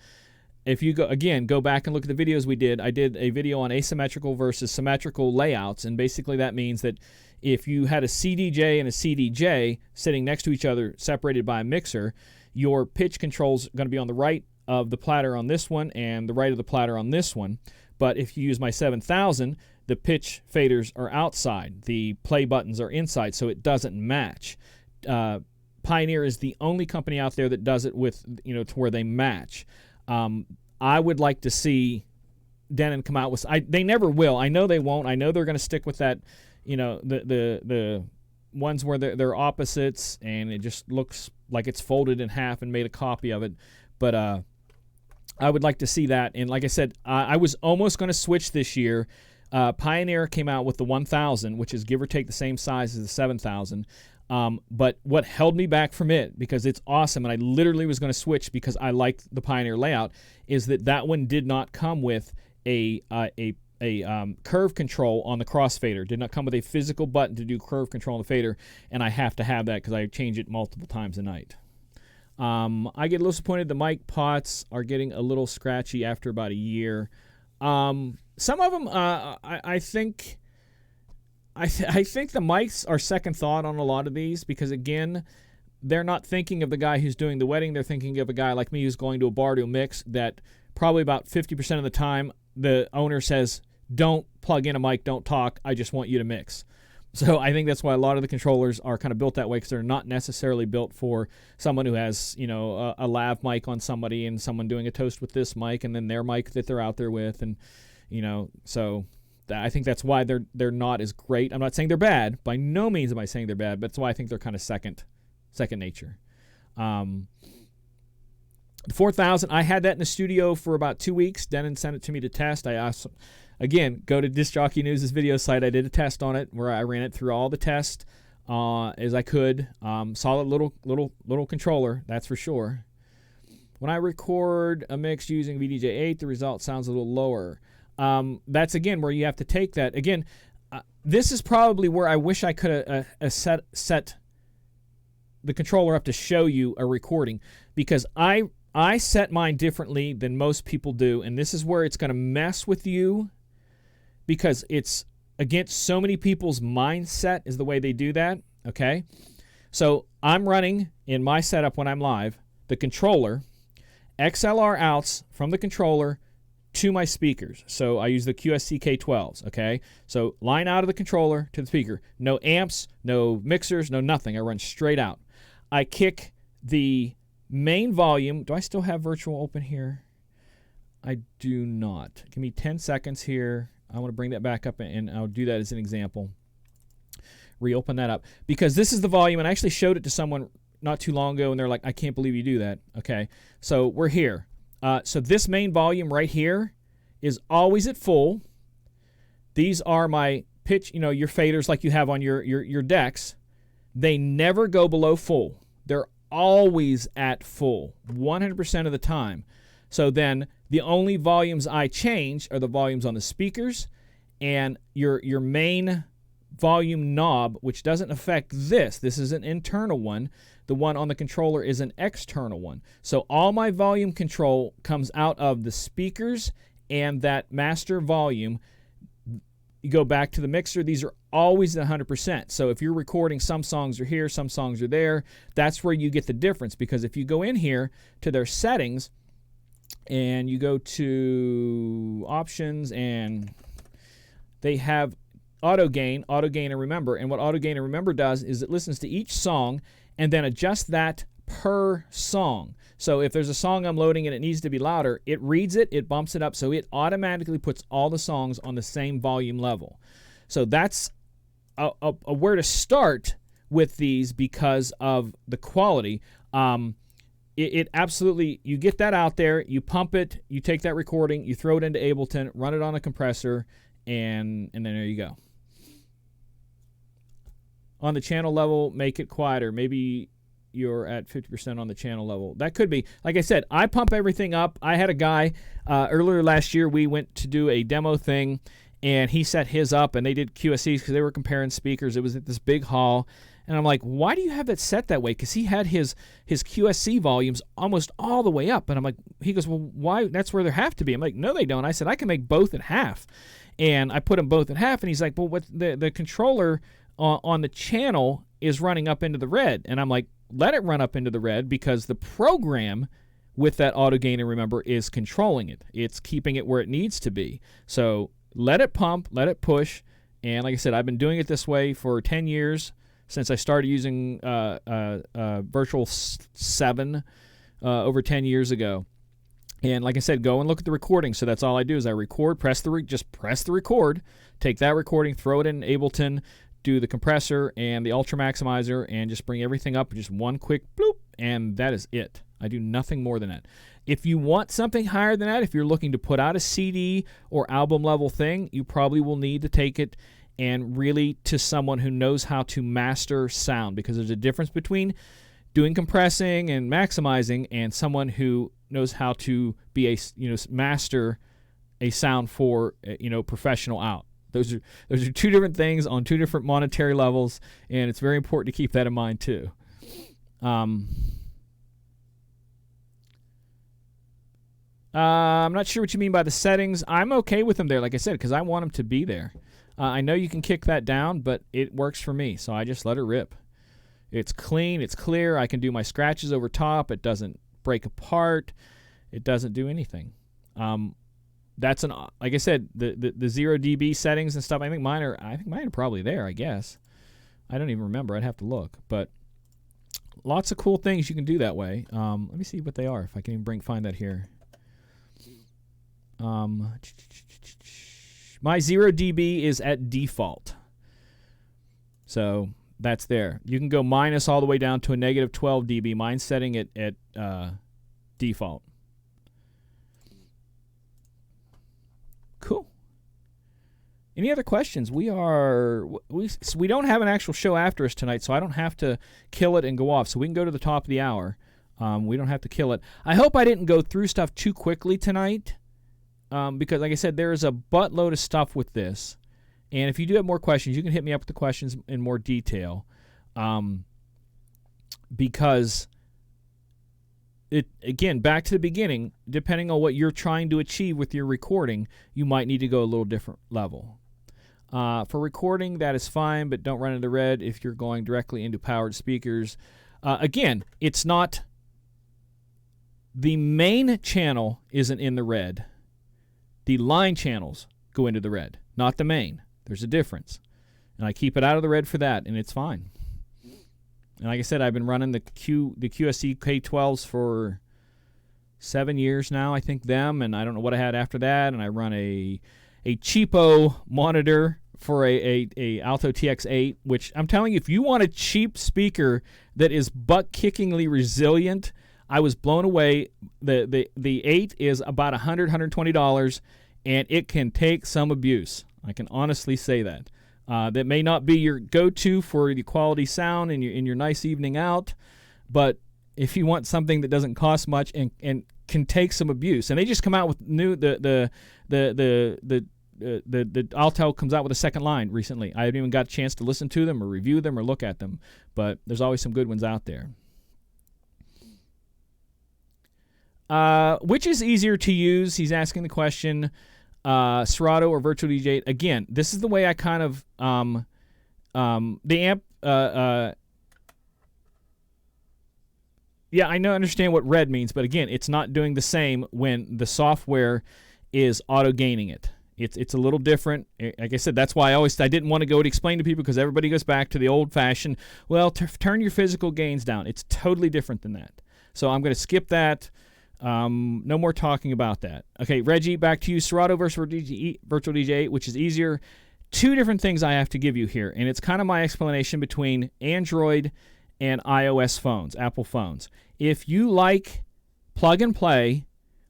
if you go back and look at the videos we did. I did a video on asymmetrical versus symmetrical layouts, and basically that means that if you had a CDJ and a CDJ sitting next to each other, separated by a mixer, your pitch control's going to be on the right of the platter on this one and the right of the platter on this one. But if you use my 7000, the pitch faders are outside, the play buttons are inside, so it doesn't match. Pioneer is the only company out there that does it with, to where they match. I would like to see Denon come out with. They never will. I know they won't. I know they're going to stick with that. The ones where they're opposites, and it just looks like it's folded in half and made a copy of it. But I would like to see that. And like I said, I was almost going to switch this year. Pioneer came out with the 1000, which is give or take the same size as the 7000. But what held me back from it, because it's awesome, and I literally was going to switch because I liked the Pioneer layout, is that one did not come with a curve control on the crossfader. Did not come with a physical button to do curve control on the fader, and I have to have that because I change it multiple times a night. I get a little disappointed the mic pots are getting a little scratchy after about a year. Some of them, I think the mics are second thought on a lot of these, because again, they're not thinking of the guy who's doing the wedding. They're thinking of a guy like me who's going to a bar to a mix, that probably about 50% of the time the owner says, don't plug in a mic, don't talk, I just want you to mix. So I think that's why a lot of the controllers are kind of built that way, because they're not necessarily built for someone who has, a lav mic on somebody and someone doing a toast with this mic and then their mic that they're out there with, and so I think that's why they're not as great. I'm not saying they're bad. By no means am I saying they're bad, but that's why I think they're kind of second nature. The 4000, I had that in the studio for about 2 weeks. Denon sent it to me to test. I asked, again, go to Disc Jockey News' video site. I did a test on it where I ran it through all the tests as I could. Solid little controller, that's for sure. When I record a mix using VDJ8, the result sounds a little lower. That's, again, where you have to take that. Again, this is probably where I wish I could have set the controller up to show you a recording, because I set mine differently than most people do, and this is where it's going to mess with you, because it's against so many people's mindset is the way they do that, okay? So I'm running in my setup when I'm live, the controller, XLR outs from the controller to my speakers. So I use the QSC K12s, okay? So line out of the controller to the speaker. No amps, no mixers, no nothing. I run straight out. I kick the main volume. Do I still have virtual open here? I do not. Give me 10 seconds here. I want to bring that back up, and I'll do that as an example. Reopen that up. Because this is the volume, and I actually showed it to someone not too long ago, and they're like, I can't believe you do that. Okay, so we're here. So this main volume right here is always at full. These are my pitch, your faders like you have on your decks. They never go below full. They're always at full, 100% of the time. So then the only volumes I change are the volumes on the speakers and your main volume knob, which doesn't affect this. This is an internal one. The one on the controller is an external one. So all my volume control comes out of the speakers and that master volume. You go back to the mixer, these are always at 100%. So if you're recording, some songs are here, some songs are there, that's where you get the difference. Because if you go in here to their settings and you go to options, and they have auto gain and remember. And what auto gain and remember does is it listens to each song and then adjusts that per song. So if there's a song I'm loading and it needs to be louder, it reads it, it bumps it up, so it automatically puts all the songs on the same volume level. So that's a where to start with these because of the quality. It absolutely, you get that out there, you pump it, you take that recording, you throw it into Ableton, run it on a compressor, and then there you go. On the channel level, make it quieter. Maybe you're at 50% on the channel level. That could be. Like I said, I pump everything up. I had a guy earlier last year, we went to do a demo thing, and he set his up, and they did QSCs because they were comparing speakers. It was at this big hall, and I'm like, why do you have that set that way? Because he had his QSC volumes almost all the way up, and I'm like, he goes, well, why? That's where they have to be. I'm like, no, they don't. I said, I can make both at half, and I put them both at half, and he's like, well, what the controller on the channel is running up into the red, and I'm like, let it run up into the red because the program with that auto gain and remember is controlling it. It's keeping it where it needs to be. So let it pump, let it push, and like I said, I've been doing it this way for 10 years since I started using Virtual 7 over 10 years ago. And like I said, go and look at the recording. So that's all I do is I record, just press the record, take that recording, throw it in Ableton, do the compressor and the ultra maximizer, and just bring everything up, just one quick bloop, and that is it. I do nothing more than that. If you want something higher than that, if you're looking to put out a CD or album level thing, you probably will need to take it and really to someone who knows how to master sound, because there's a difference between doing compressing and maximizing and someone who knows how to be a master a sound for professional out. Those are two different things on two different monetary levels, and it's very important to keep that in mind too. I'm not sure what you mean by the settings. I'm okay with them there, like I said, because I want them to be there. I know you can kick that down, but it works for me, so I just let it rip. It's clean, it's clear. I can do my scratches over top. It doesn't break apart. It doesn't do anything. Like I said, the 0 dB settings and stuff. I think mine are probably there, I guess. I don't even remember. I'd have to look. But lots of cool things you can do that way. Let me see what they are, if I can even find that here. My 0 dB is at default. So that's there. You can go minus all the way down to a negative 12 dB. Mine's setting it at default. Cool. Any other questions? We don't have an actual show after us tonight, so I don't have to kill it and go off. So we can go to the top of the hour. We don't have to kill it. I hope I didn't go through stuff too quickly tonight, because, like I said, there is a buttload of stuff with this. And if you do have more questions, you can hit me up with the questions in more detail, because again, back to the beginning, depending on what you're trying to achieve with your recording, you might need to go a little different level. For recording, that is fine, but don't run into red if you're going directly into powered speakers. Again, it's not... The main channel isn't in the red. The line channels go into the red, not the main. There's a difference. And I keep it out of the red for that, and it's fine. And like I said, I've been running the QSC K12s for 7 years now, I think, them, and I don't know what I had after that. And I run a cheapo monitor for a Alto TX8, which I'm telling you, if you want a cheap speaker that is butt-kickingly resilient, I was blown away. The 8 is about $100, $120, and it can take some abuse. I can honestly say that. That may not be your go-to for the quality sound in your nice evening out, but if you want something that doesn't cost much and can take some abuse, and they just come out with new the Alto comes out with a second line recently. I haven't even got a chance to listen to them or review them or look at them, but there's always some good ones out there. Which is easier to use? He's asking the question. Serato or Virtual DJ. Again, this is the way I kind of the amp. Yeah, I understand what red means, but again, it's not doing the same when the software is auto gaining it. It's a little different. Like I said, that's why I didn't want to go to explain to people, because everybody goes back to the old fashioned. Well, turn your physical gains down. It's totally different than that. So I'm going to skip that. No more talking about that. Okay, Reggie, back to you. Serato versus Virtual DJ, which is easier. Two different things I have to give you here, and it's kind of my explanation between Android and iOS phones, Apple phones. If you like plug and play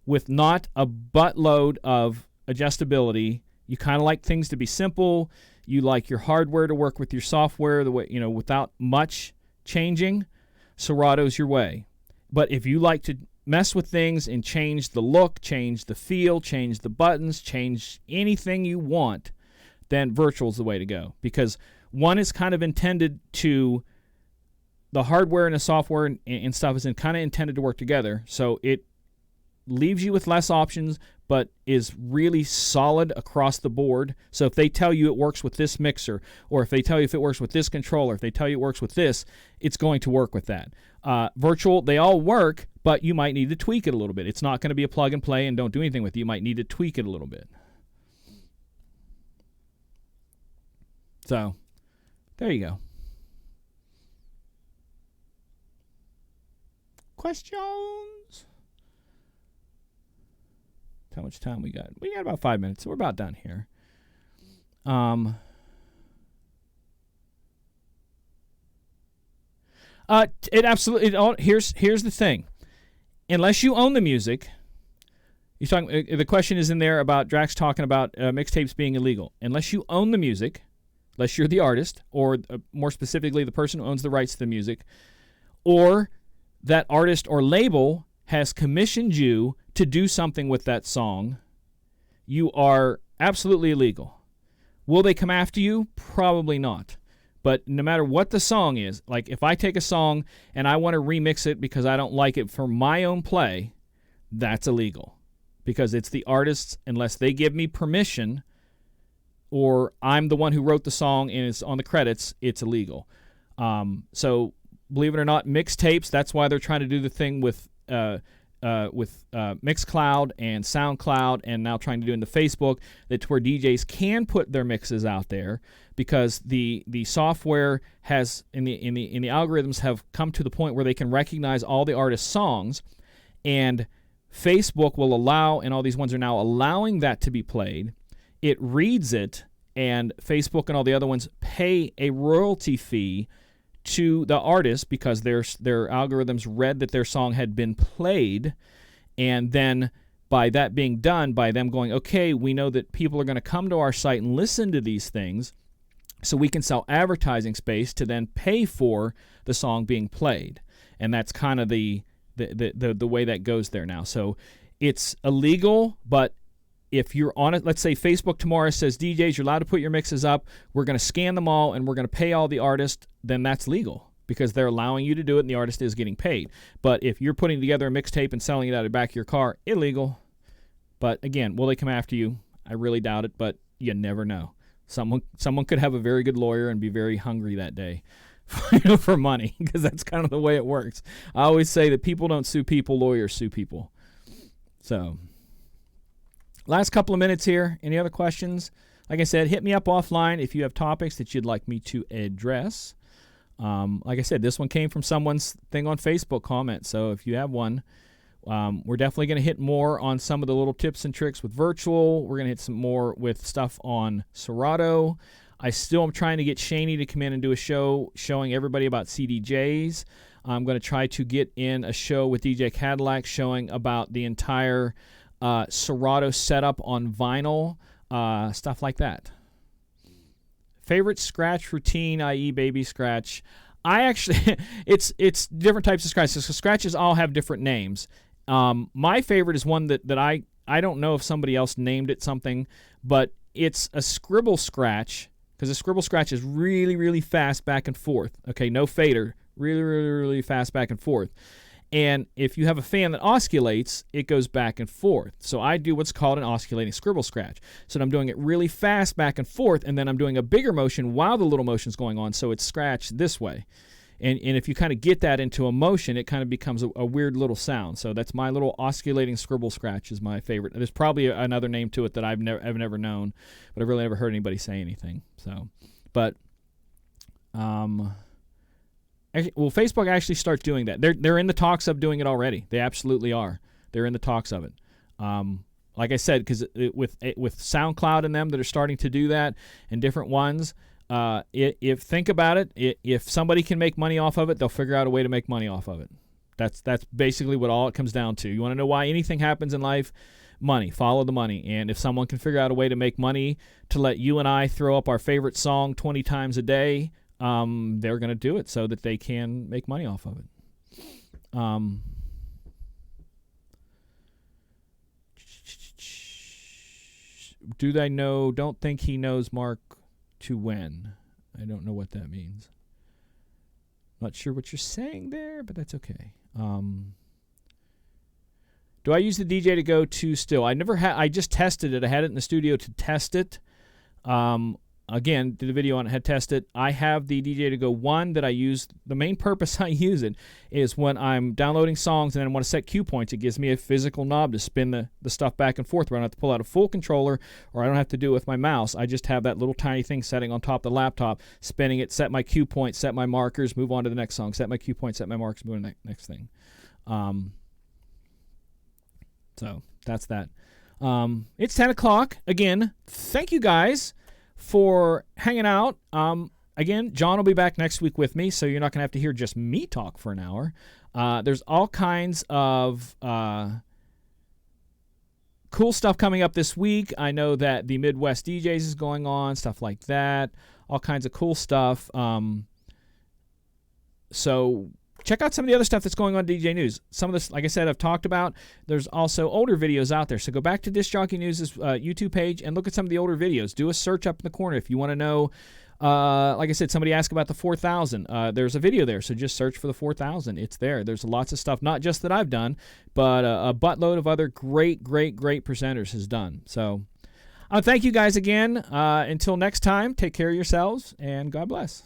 with not a buttload of adjustability, you kind of like things to be simple, you like your hardware to work with your software the way, without much changing, Serato's your way. But if you like to mess with things and change the look, change the feel, change the buttons, change anything you want, then Virtual's the way to go. Because one is kind of intended to, the hardware and the software and stuff is kind of intended to work together. So it leaves you with less options, but is really solid across the board. So if they tell you it works with this mixer, or if they tell you if it works with this controller, if they tell you it works with this, it's going to work with that. Virtual, they all work, but you might need to tweak it a little bit. It's not going to be a plug and play and don't do anything with it. You might need to tweak it a little bit. So, there you go. Questions? How much time we got? We got about 5 minutes, so we're about done here. It absolutely. Here's the thing. Unless you own the music, you're talking. The question is in there about Drax talking about mixtapes being illegal. Unless you own the music, unless you're the artist, or more specifically the person who owns the rights to the music, or that artist or label has commissioned you to do something with that song, you are absolutely illegal. Will they come after you? Probably not. But no matter what the song is, like if I take a song and I want to remix it because I don't like it for my own play, that's illegal. Because it's the artist's, unless they give me permission, or I'm the one who wrote the song and it's on the credits, it's illegal. So believe it or not, mixtapes, that's why they're trying to do the thing with Mixcloud and SoundCloud, and now trying to do into Facebook, that's where DJs can put their mixes out there, because the software has in the algorithms have come to the point where they can recognize all the artists' songs, and Facebook will allow, and all these ones are now allowing that to be played. It reads it, and Facebook and all the other ones pay a royalty fee to the artist because their algorithms read that their song had been played, and then by that being done, by them going, okay, we know that people are going to come to our site and listen to these things, so we can sell advertising space to then pay for the song being played. And that's kind of the way that goes there now. So it's illegal, but if you're on it, let's say Facebook tomorrow says, DJs, you're allowed to put your mixes up, we're going to scan them all, and we're going to pay all the artists, then that's legal because they're allowing you to do it and the artist is getting paid. But if you're putting together a mixtape and selling it out of the back of your car, illegal. But again, will they come after you? I really doubt it, but you never know. Someone could have a very good lawyer and be very hungry that day for money, because that's kind of the way it works. I always say that people don't sue people, lawyers sue people. So last couple of minutes here. Any other questions? Like I said, hit me up offline if you have topics that you'd like me to address. Like I said, this one came from someone's thing on Facebook comment, so if you have one, we're definitely going to hit more on some of the little tips and tricks with virtual. We're going to hit some more with stuff on Serato. I still am trying to get Shaney to come in and do a show showing everybody about CDJs. I'm going to try to get in a show with DJ Cadillac showing about the entire Serato setup on vinyl, stuff like that. Favorite scratch routine, i.e. baby scratch. I actually, it's different types of scratches. So scratches all have different names. My favorite is one that I don't know if somebody else named it something, but it's a scribble scratch, because a scribble scratch is really, really fast back and forth. Okay, no fader. Really, really, really fast back and forth. And if you have a fan that oscillates, it goes back and forth. So I do what's called an oscillating scribble scratch. So I'm doing it really fast back and forth, and then I'm doing a bigger motion while the little motion's going on, so it's scratched this way. And if you kind of get that into a motion, it kind of becomes a weird little sound. So that's my little oscillating scribble scratch is my favorite. There's probably another name to it that I've never known, but I've really never heard anybody say anything. So, but Facebook actually starts doing that. They're in the talks of doing it already. They absolutely are. They're in the talks of it. Like I said, because with SoundCloud and them that are starting to do that, and different ones. If think about it, if somebody can make money off of it, they'll figure out a way to make money off of it. That's basically what all it comes down to. You want to know why anything happens in life? Money. Follow the money. And if someone can figure out a way to make money to let you and I throw up our favorite song 20 times a day, they're going to do it so that they can make money off of it. Do they know? Don't think he knows Mark to when. I don't know what that means. Not sure what you're saying there, but that's okay. Do I use the DJ to go to still? I just tested it. I had it in the studio to test it. Again, did a video on it, had tested. I have the DJ to go 1 that I use. The main purpose I use it is when I'm downloading songs and then I want to set cue points. It gives me a physical knob to spin the stuff back and forth where I don't have to pull out a full controller, or I don't have to do it with my mouse. I just have that little tiny thing setting on top of the laptop, spinning it, set my cue point, set my markers, move on to the next song, set my cue point, set my markers, move on to the next thing. So that's that. It's 10 o'clock. Again, thank you guys for hanging out. Again, John will be back next week with me, so you're not going to have to hear just me talk for an hour. There's all kinds of cool stuff coming up this week. I know that the Midwest DJs is going on, stuff like that. All kinds of cool stuff. So check out some of the other stuff that's going on DJ News. Some of this, like I said, I've talked about. There's also older videos out there. So go back to Disc Jockey News' YouTube page and look at some of the older videos. Do a search up in the corner if you want to know. Like I said, somebody asked about the 4000. There's a video there, so just search for the 4000. It's there. There's lots of stuff, not just that I've done, but a buttload of other great presenters has done. So thank you guys again. Until next time, take care of yourselves, and God bless.